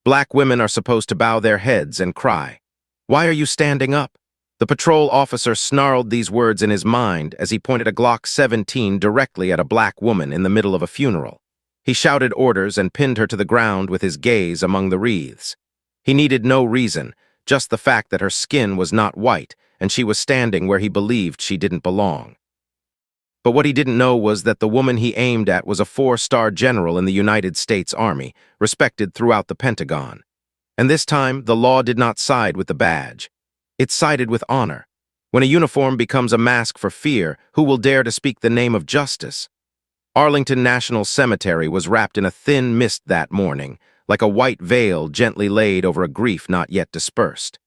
Black women are supposed to bow their heads and cry. Why are you standing up? The patrol officer snarled these words in his mind as he pointed a Glock 17 directly at a black woman in the middle of a funeral. He shouted orders and pinned her to the ground with his gaze among the wreaths. He needed no reason, just the fact that her skin was not white and she was standing where he believed she didn't belong. But what he didn't know was that the woman he aimed at was a 4-star general in the United States Army, respected throughout the Pentagon. And this time, the law did not side with the badge. It sided with honor. When a uniform becomes a mask for fear, who will dare to speak the name of justice? Arlington National Cemetery was wrapped in a thin mist that morning, like a white veil gently laid over a grief not yet dispersed.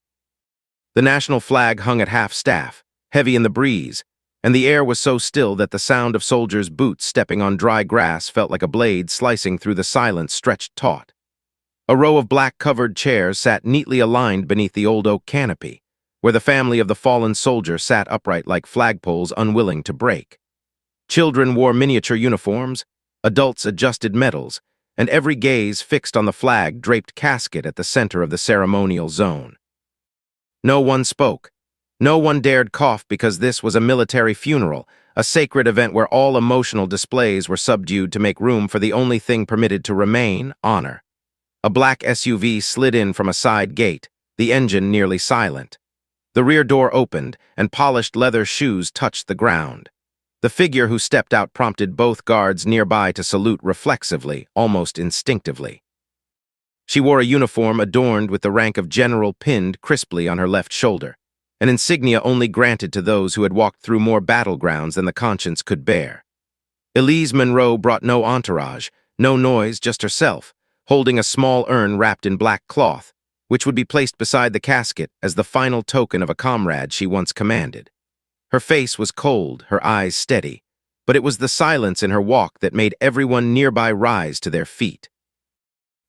The national flag hung at half-staff, heavy in the breeze, and the air was so still that the sound of soldiers' boots stepping on dry grass felt like a blade slicing through the silence stretched taut. A row of black-covered chairs sat neatly aligned beneath the old oak canopy, where the family of the fallen soldier sat upright like flagpoles unwilling to break. Children wore miniature uniforms, adults adjusted medals, and every gaze fixed on the flag-draped casket at the center of the ceremonial zone. No one spoke. No one dared cough because this was a military funeral, a sacred event where all emotional displays were subdued to make room for the only thing permitted to remain, honor. A black SUV slid in from a side gate, the engine nearly silent. The rear door opened, and polished leather shoes touched the ground. The figure who stepped out prompted both guards nearby to salute reflexively, almost instinctively. She wore a uniform adorned with the rank of general pinned crisply on her left shoulder, an insignia only granted to those who had walked through more battlegrounds than the conscience could bear. Elise Monroe brought no entourage, no noise, just herself, holding a small urn wrapped in black cloth, which would be placed beside the casket as the final token of a comrade she once commanded. Her face was cold, her eyes steady, but it was the silence in her walk that made everyone nearby rise to their feet.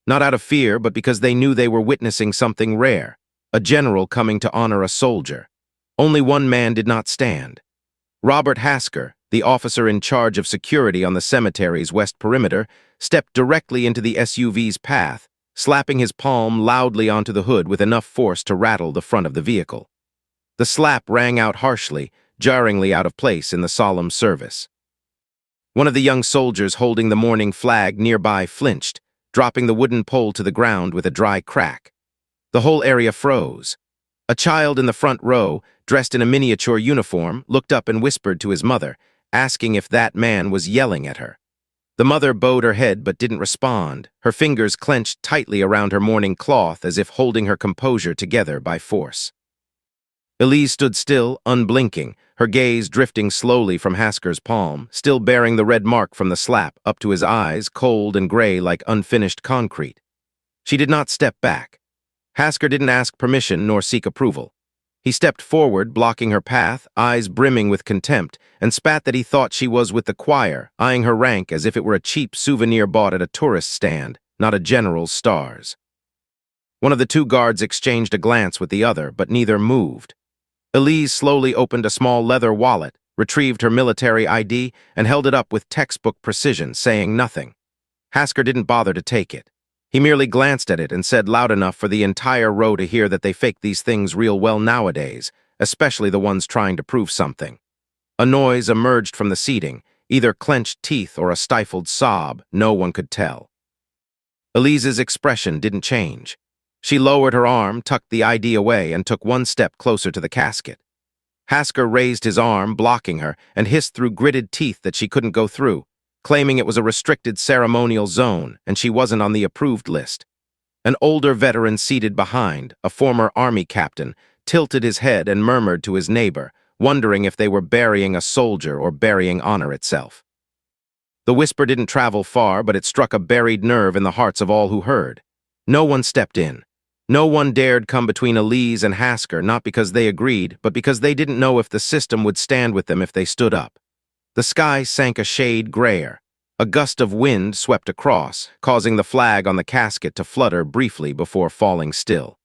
Not out of fear, but because they knew they were witnessing something rare, a general coming to honor a soldier. Only one man did not stand. Robert Hasker, the officer in charge of security on the cemetery's west perimeter, stepped directly into the SUV's path, slapping his palm loudly onto the hood with enough force to rattle the front of the vehicle. The slap rang out harshly, jarringly out of place in the solemn service. One of the young soldiers holding the mourning flag nearby flinched, dropping the wooden pole to the ground with a dry crack. The whole area froze. A child in the front row, dressed in a miniature uniform, looked up and whispered to his mother, asking if that man was yelling at her. The mother bowed her head but didn't respond, her fingers clenched tightly around her mourning cloth as if holding her composure together by force. Elise stood still, unblinking, her gaze drifting slowly from Hasker's palm, still bearing the red mark from the slap, up to his eyes, cold and gray like unfinished concrete. She did not step back. Hasker didn't ask permission nor seek approval. He stepped forward, blocking her path, eyes brimming with contempt, and spat that he thought she was with the choir, eyeing her rank as if it were a cheap souvenir bought at a tourist stand, not a general's stars. One of the two guards exchanged a glance with the other, but neither moved. Elise slowly opened a small leather wallet, retrieved her military ID, and held it up with textbook precision, saying nothing. Hasker didn't bother to take it. He merely glanced at it and said loud enough for the entire row to hear that they fake these things real well nowadays, especially the ones trying to prove something. A noise emerged from the seating, either clenched teeth or a stifled sob, no one could tell. Elise's expression didn't change. She lowered her arm, tucked the ID away, and took one step closer to the casket. Hasker raised his arm, blocking her, and hissed through gritted teeth that she couldn't go through, claiming it was a restricted ceremonial zone and she wasn't on the approved list. An older veteran seated behind, a former army captain, tilted his head and murmured to his neighbor, wondering if they were burying a soldier or burying honor itself. The whisper didn't travel far, but it struck a buried nerve in the hearts of all who heard. No one stepped in. No one dared come between Elise and Hasker, not because they agreed, but because they didn't know if the system would stand with them if they stood up. The sky sank a shade grayer. A gust of wind swept across, causing the flag on the casket to flutter briefly before falling still.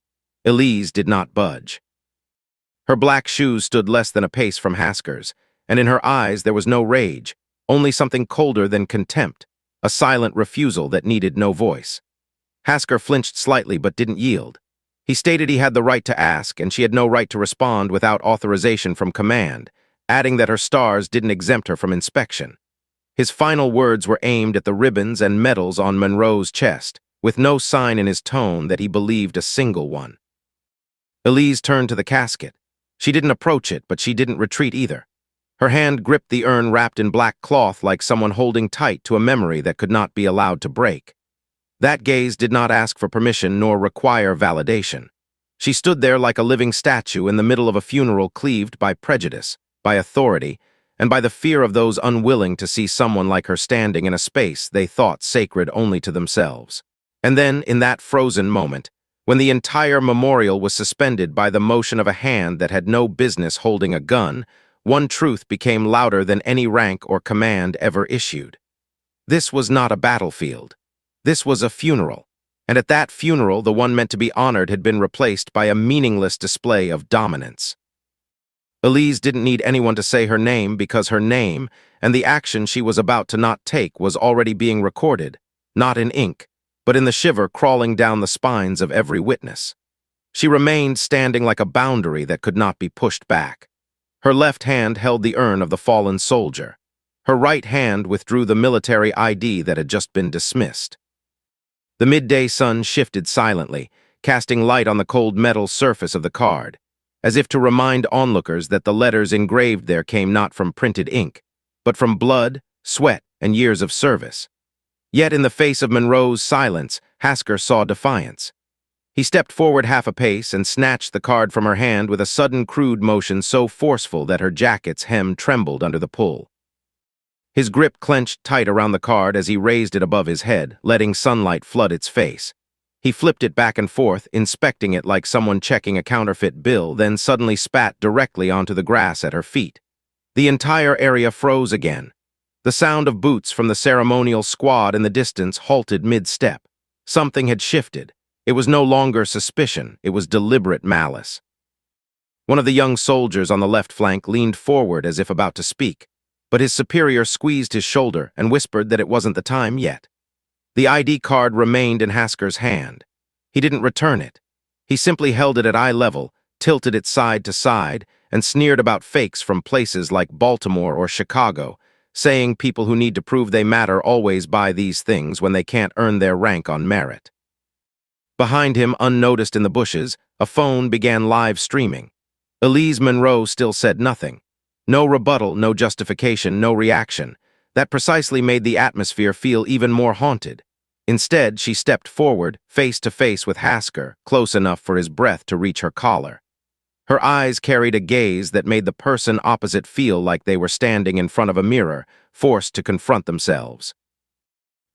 Elise did not budge. Her black shoes stood less than a pace from Hasker's, and in her eyes there was no rage, only something colder than contempt, a silent refusal that needed no voice. Hasker flinched slightly but didn't yield. He stated he had the right to ask, and she had no right to respond without authorization from command, adding that her stars didn't exempt her from inspection. His final words were aimed at the ribbons and medals on Monroe's chest, with no sign in his tone that he believed a single one. Elise turned to the casket. She didn't approach it, but she didn't retreat either. Her hand gripped the urn wrapped in black cloth like someone holding tight to a memory that could not be allowed to break. That gaze did not ask for permission nor require validation. She stood there like a living statue in the middle of a funeral cleaved by prejudice, by authority, and by the fear of those unwilling to see someone like her standing in a space they thought sacred only to themselves. And then, in that frozen moment, when the entire memorial was suspended by the motion of a hand that had no business holding a gun, one truth became louder than any rank or command ever issued. This was not a battlefield. This was a funeral, and at that funeral the one meant to be honored had been replaced by a meaningless display of dominance. Elise didn't need anyone to say her name because her name and the action she was about to not take was already being recorded, not in ink, but in the shiver crawling down the spines of every witness. She remained standing like a boundary that could not be pushed back. Her left hand held the urn of the fallen soldier. Her right hand withdrew the military ID that had just been dismissed. The midday sun shifted silently, casting light on the cold metal surface of the card, as if to remind onlookers that the letters engraved there came not from printed ink, but from blood, sweat, and years of service. Yet in the face of Monroe's silence, Hasker saw defiance. He stepped forward half a pace and snatched the card from her hand with a sudden crude motion so forceful that her jacket's hem trembled under the pull. His grip clenched tight around the card as he raised it above his head, letting sunlight flood its face. He flipped it back and forth, inspecting it like someone checking a counterfeit bill, then suddenly spat directly onto the grass at her feet. The entire area froze again. The sound of boots from the ceremonial squad in the distance halted mid-step. Something had shifted. It was no longer suspicion, it was deliberate malice. One of the young soldiers on the left flank leaned forward as if about to speak, but his superior squeezed his shoulder and whispered that it wasn't the time yet. The ID card remained in Hasker's hand. He didn't return it. He simply held it at eye level, tilted it side to side, and sneered about fakes from places like Baltimore or Chicago, saying people who need to prove they matter always buy these things when they can't earn their rank on merit. Behind him, unnoticed in the bushes, a phone began live streaming. Elise Monroe still said nothing. No rebuttal, no justification, no reaction. That precisely made the atmosphere feel even more haunted. Instead, she stepped forward, face to face with Hasker, close enough for his breath to reach her collar. Her eyes carried a gaze that made the person opposite feel like they were standing in front of a mirror, forced to confront themselves.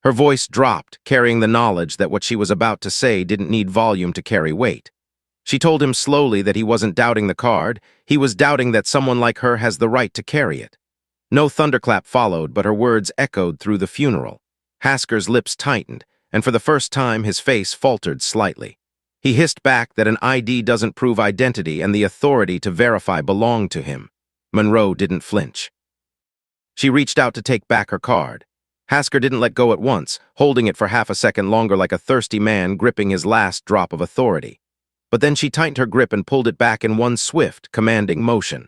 Her voice dropped, carrying the knowledge that what she was about to say didn't need volume to carry weight. She told him slowly that he wasn't doubting the card, he was doubting that someone like her has the right to carry it. No thunderclap followed, but her words echoed through the funeral. Hasker's lips tightened, and for the first time his face faltered slightly. He hissed back that an ID doesn't prove identity and the authority to verify belonged to him. Monroe didn't flinch. She reached out to take back her card. Hasker didn't let go at once, holding it for half a second longer like a thirsty man gripping his last drop of authority. But then she tightened her grip and pulled it back in one swift, commanding motion.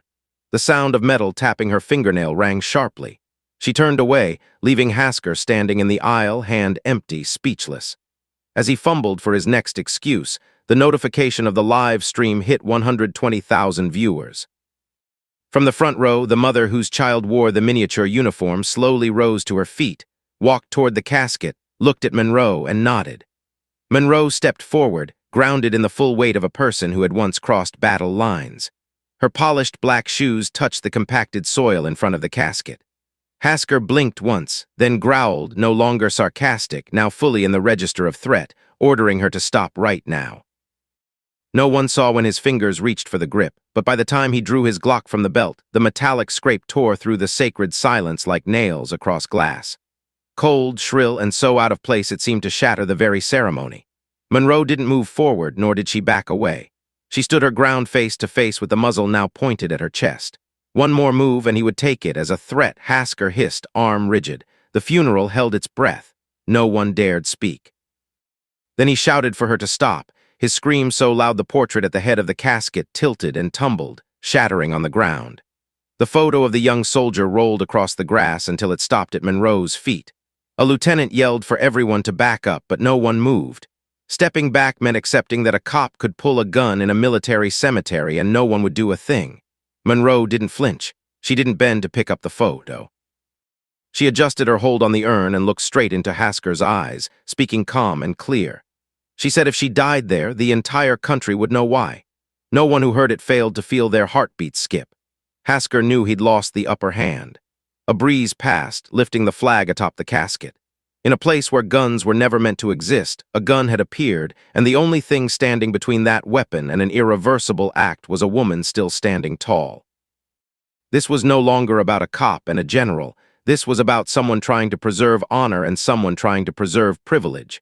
The sound of metal tapping her fingernail rang sharply. She turned away, leaving Hasker standing in the aisle, hand empty, speechless. As he fumbled for his next excuse, the notification of the live stream hit 120,000 viewers. From the front row, the mother whose child wore the miniature uniform slowly rose to her feet, walked toward the casket, looked at Monroe, and nodded. Monroe stepped forward, grounded in the full weight of a person who had once crossed battle lines. Her polished black shoes touched the compacted soil in front of the casket. Hasker blinked once, then growled, no longer sarcastic, now fully in the register of threat, ordering her to stop right now. No one saw when his fingers reached for the grip, but by the time he drew his Glock from the belt, the metallic scrape tore through the sacred silence like nails across glass. Cold, shrill, and so out of place it seemed to shatter the very ceremony. Monroe didn't move forward, nor did she back away. She stood her ground face to face with the muzzle now pointed at her chest. One more move and he would take it as a threat. Hasker hissed, arm rigid. The funeral held its breath. No one dared speak. Then he shouted for her to stop, his scream so loud the portrait at the head of the casket tilted and tumbled, shattering on the ground. The photo of the young soldier rolled across the grass until it stopped at Monroe's feet. A lieutenant yelled for everyone to back up, but no one moved. Stepping back meant accepting that a cop could pull a gun in a military cemetery and no one would do a thing. Monroe didn't flinch. She didn't bend to pick up the photo. She adjusted her hold on the urn and looked straight into Hasker's eyes, speaking calm and clear. She said if she died there, the entire country would know why. No one who heard it failed to feel their heartbeats skip. Hasker knew he'd lost the upper hand. A breeze passed, lifting the flag atop the casket. In a place where guns were never meant to exist, a gun had appeared, and the only thing standing between that weapon and an irreversible act was a woman still standing tall. This was no longer about a cop and a general. This was about someone trying to preserve honor and someone trying to preserve privilege.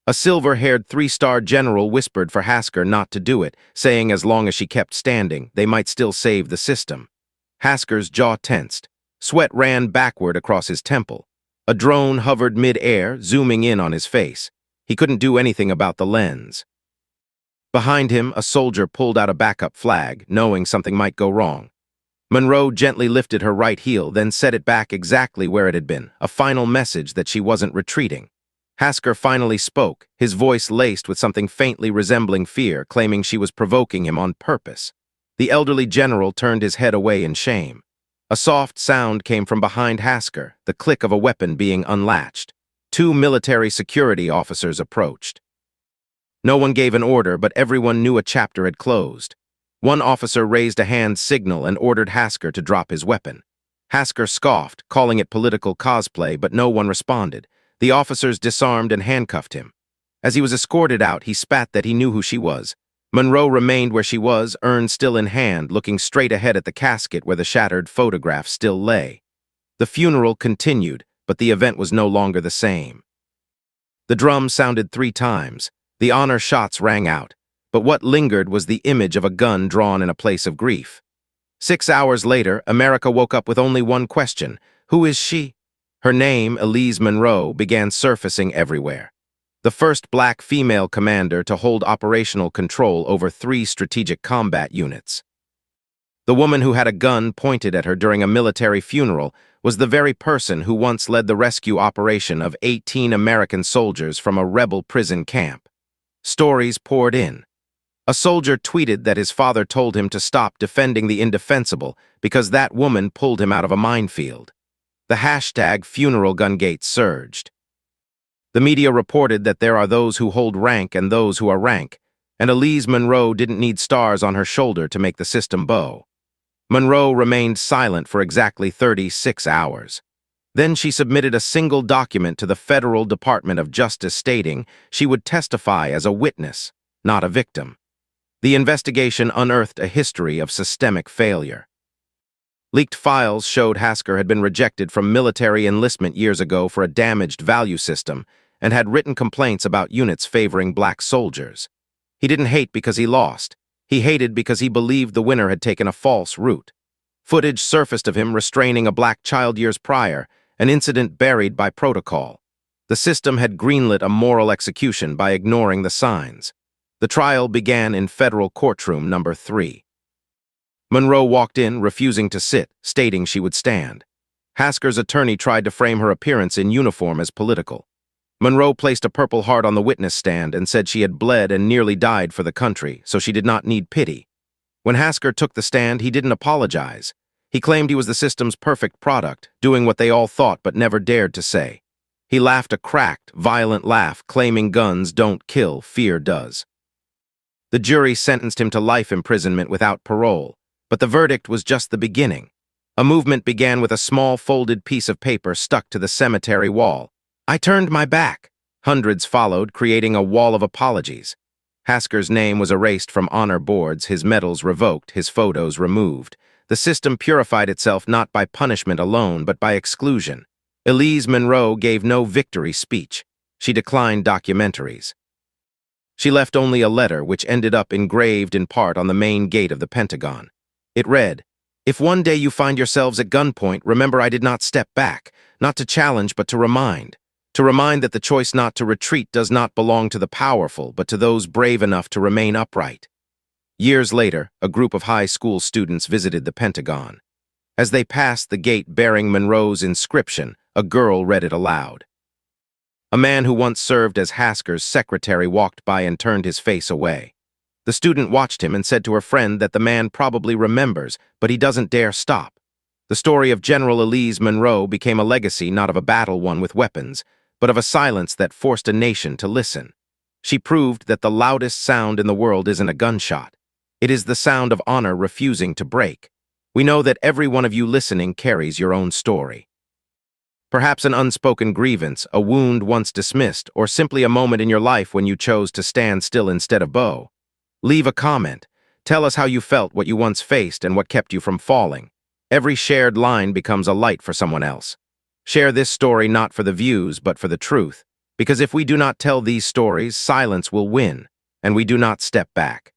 A silver-haired three-star general whispered for Hasker not to do it, saying as long as she kept standing, they might still save the system. Hasker's jaw tensed. Sweat ran backward across his temple. A drone hovered mid-air, zooming in on his face. He couldn't do anything about the lens. Behind him, a soldier pulled out a backup flag, knowing something might go wrong. Monroe gently lifted her right heel, then set it back exactly where it had been, a final message that she wasn't retreating. Hasker finally spoke, his voice laced with something faintly resembling fear, claiming she was provoking him on purpose. The elderly general turned his head away in shame. A soft sound came from behind Hasker, the click of a weapon being unlatched. 2 military security officers approached. No one gave an order, but everyone knew a chapter had closed. One officer raised a hand signal and ordered Hasker to drop his weapon. Hasker scoffed, calling it political cosplay, but no one responded. The officers disarmed and handcuffed him. As he was escorted out, he spat that he knew who she was. Monroe remained where she was, urn still in hand, looking straight ahead at the casket where the shattered photograph still lay. The funeral continued, but the event was no longer the same. The drum sounded 3 times. The honor shots rang out. But what lingered was the image of a gun drawn in a place of grief. 6 hours later, America woke up with only one question. Who is she? Her name, Elise Monroe, began surfacing everywhere. The first black female commander to hold operational control over 3 strategic combat units. The woman who had a gun pointed at her during a military funeral was the very person who once led the rescue operation of 18 American soldiers from a rebel prison camp. Stories poured in. A soldier tweeted that his father told him to stop defending the indefensible because that woman pulled him out of a minefield. The hashtag #FuneralGunGate surged. The media reported that there are those who hold rank and those who are rank, and Elise Monroe didn't need stars on her shoulder to make the system bow. Monroe remained silent for exactly 36 hours. Then she submitted a single document to the Federal Department of Justice stating she would testify as a witness, not a victim. The investigation unearthed a history of systemic failure. Leaked files showed Hasker had been rejected from military enlistment years ago for a damaged value system and had written complaints about units favoring black soldiers. He didn't hate because he lost. He hated because he believed the winner had taken a false route. Footage surfaced of him restraining a black child years prior, an incident buried by protocol. The system had greenlit a moral execution by ignoring the signs. The trial began in federal courtroom number 3. Monroe walked in, refusing to sit, stating she would stand. Hasker's attorney tried to frame her appearance in uniform as political. Monroe placed a Purple Heart on the witness stand and said she had bled and nearly died for the country, so she did not need pity. When Hasker took the stand, he didn't apologize. He claimed he was the system's perfect product, doing what they all thought but never dared to say. He laughed a cracked, violent laugh, claiming guns don't kill, fear does. The jury sentenced him to life imprisonment without parole, but the verdict was just the beginning. A movement began with a small folded piece of paper stuck to the cemetery wall. I turned my back. Hundreds followed, creating a wall of apologies. Hasker's name was erased from honor boards, his medals revoked, his photos removed. The system purified itself not by punishment alone, but by exclusion. Elise Monroe gave no victory speech. She declined documentaries. She left only a letter which ended up engraved in part on the main gate of the Pentagon. It read, "If one day you find yourselves at gunpoint, remember I did not step back, not to challenge but to remind. to remind that the choice not to retreat does not belong to the powerful, but to those brave enough to remain upright. Years later, a group of high school students visited the Pentagon. As they passed the gate bearing Monroe's inscription, a girl read it aloud. A man who once served as Hasker's secretary walked by and turned his face away. The student watched him and said to her friend that the man probably remembers, but he doesn't dare stop. The story of General Elise Monroe became a legacy not of a battle won with weapons, but of a silence that forced a nation to listen. She proved that the loudest sound in the world isn't a gunshot. It is the sound of honor refusing to break. We know that every one of you listening carries your own story. Perhaps an unspoken grievance, a wound once dismissed, or simply a moment in your life when you chose to stand still instead of bow. Leave a comment. Tell us how you felt, what you once faced, and what kept you from falling. Every shared line becomes a light for someone else. Share this story not for the views, but for the truth. Because if we do not tell these stories, silence will win, and we do not step back.